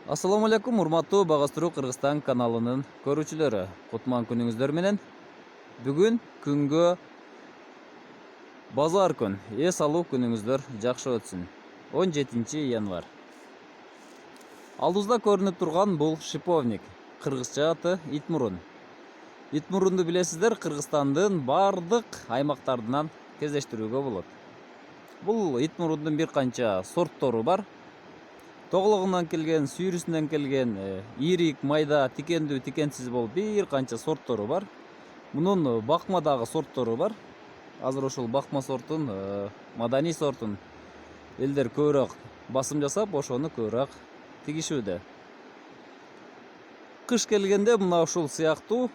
Assalamu alaikum, урматтуу Багастыруу Кыргызстан каналынын көрүүчүлөрү. Кутман күнүңүздөр менен. Бүгүн күнгө базар күн. Эс алуу күнүңүздөр жакшы өтсүн. 17 январь. Алдыбызда көрүнүп турган бул шиповник. Кыргызча аты итмурун. Итмурунду билесиздер, Кыргызстандын бардык аймактарынан кездештирүүгө болот. Бул итмурундун бир канча сорттору бар. Тогологунан келген, сүйрүсүнөн келген, ирик, майда, тикендүү, тикенсиз болуп бир канча сорттору бар. Мунун бакмадагы сорттору бар. Азыр ошол бакма сортун, маданий сортун элдер көбүрөөк басым жасап, ошону көбүрөөк тигишүүдө. Кыш келгенде мына ушул сыяктуу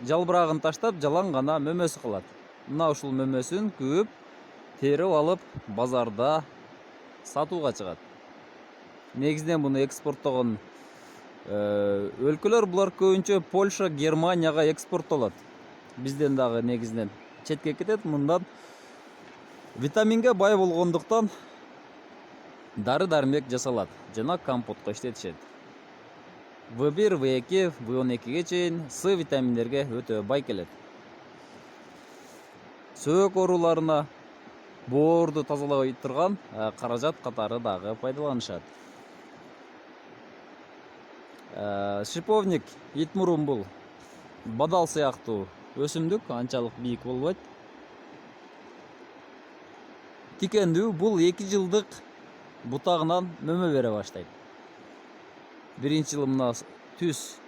жалбырагын таштап, жалаң гана мөмөсү калат. Мына ушул мөмөсүн күйүп, терип алып, базарда сатууга чыгат. Негизинен буну экспорттогон өлкөлөр булар көбүнчө Польша, Германияга экспорттолот. Бизден дагы негизинен четке кетет. Мындан витаминге бай болгондуктан дары-дармек жасалат жана компотко иштетишет. В1, В2, В12ге чейин С витаминдерге өтө бай келет. Сөөк ооруларына, боорду тазалабай турган каражат катары дагы пайдаланышат. Шиповник, итмурун бул бадал сыяктуу өсүмдүк, анчалык бийик болбойт. Тикендүү бул 2 жылдык бутагынан мөмө бере баштайт. Биринчи жылы мына түз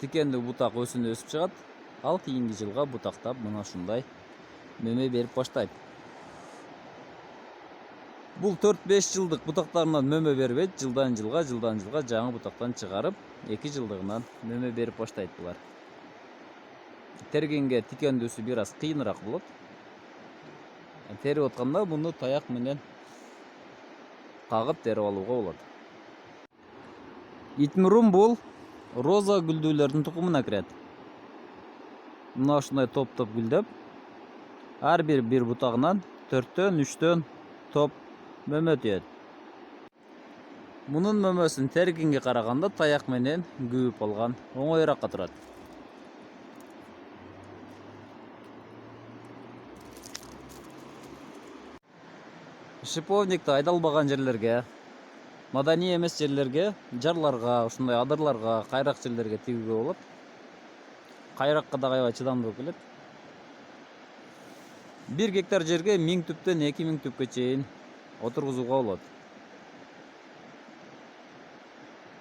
тикендүү бутак өсүп чыгат, ал кийинки жылга бутактап мына ушундай мөмө берип баштайт. Бул 4-5 жылдык бутактарынан мөмө бербейт, жылдан жылга жаңы бутактан чыгарып, 2 жылдыгынан мөмө берип баштайт булар. Тергенге тикендүүсү бир аз кыйыныраак болот. Терип атканда муну таяк менен кагып терип алууга болот. Итмурун бул роза гүлдүүлөрдүн тукумуна кирет. Мына ушундай топ-топ гүлдөп, ар бир бутагынан 4төн 3төн топ мөмө түйөт. Мунун мөмөсүн тергенге караганда таяк менен күйүп алган оңоюраакка турат. Шиповникти айдалбаган жерлерге, маданий эмес жерлерге, жарларга, ушундай адырларга, кайрак жерлерге тигүүгө болот. Кайракка да аябай чыдамдуу келет. 1 гектар жерге 1000 түптөн 2000 түпкө чейин отургузууга болот.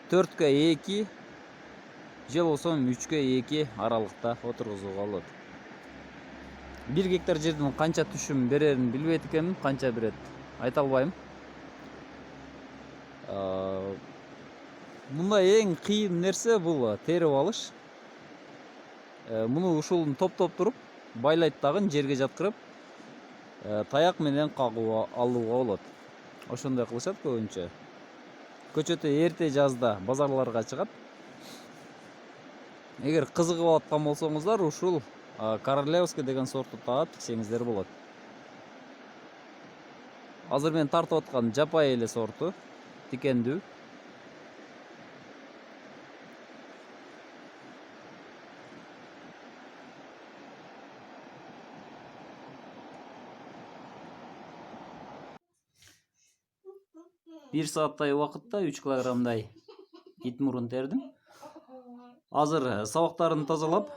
4ке 2 же болбосо 3ке 2 аралыкта отургузууга болот. 1 гектар жерден канча түшүм берерин билбейт экенмин, канча берет айта албайм. Мында эң кыйын нерсе бул терип алыш. Муну ушул топ-топ туруп, байлайт дагы жерге жаткырып, таяк менен кагып алууга болот. Ошондой кылышат көбүнчө. Көчөтө эрте жазда базарларга чыгат. Эгер кызыгып аткан болсоңуздар, ушул Королевский деген сортту таап тиксеңиздер болот. Азыр мен тартып аткан жапай эле сорту, тикендүү. Bir saatтай убакытта 3 килограммдай итмурун тердим. Азыр сабактарын тазалап,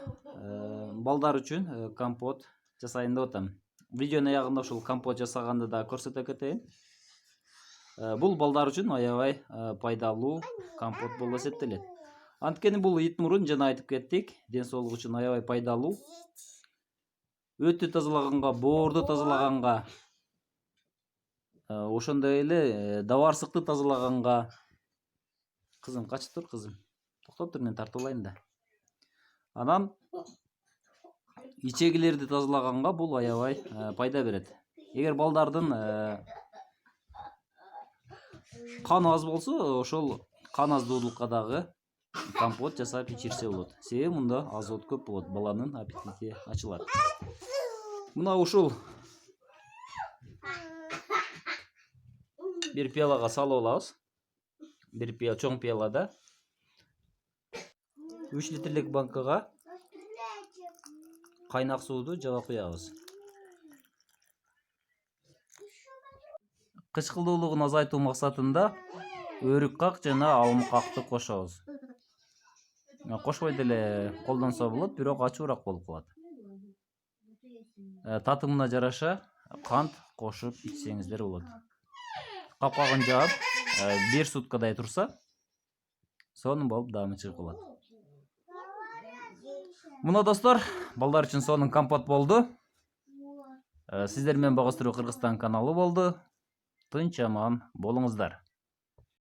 балдар үчүн компот жасайын деп атам. Видеонун аягында ушул компот жасаганды да көрсөтө кетейин. Бул балдар үчүн аябай пайдалуу компот болуп эсептелет. Анткени бул итмурун жана айтып кеттик, ден соолук үчүн аябай пайдалуу. Өтү тазалаганга, боорду тазалаганга, ошондой эле даварсыкты тазалаганга. Кызым качып тур, кызым. Токтоп тур, мен тартып алайын да. Анан ичегилерди тазалаганга бул аябай пайда берет. Эгер балдардын каны аз болсо, ошол кан аздуулукка дагы компот жасап ичирсе болот. Себеби мында азот көп болот, баланын аппетити ачылат. Мына ушул бир пиалага салып алабыз. бир пияла, чоң пиялада 3 литрлик банкага кайнак сууду жаба куябыз. Кычкылуулугун азайтуу максатында өрүк как жана алым какты кошобуз. Кошпой деле колдонсо болот, бирок ачуураак болуп калат. Татымына жараша кант кошуп ичсеңиздер болот. Капкагын жаап, 1 суткадай турса, сонун болуп даамы чыгып калат. Мына достор, балдар үчүн сонун компот болду. Сиздер менен Багыстыруу Кыргызстан каналы болду. Тынч аман болуңуздар.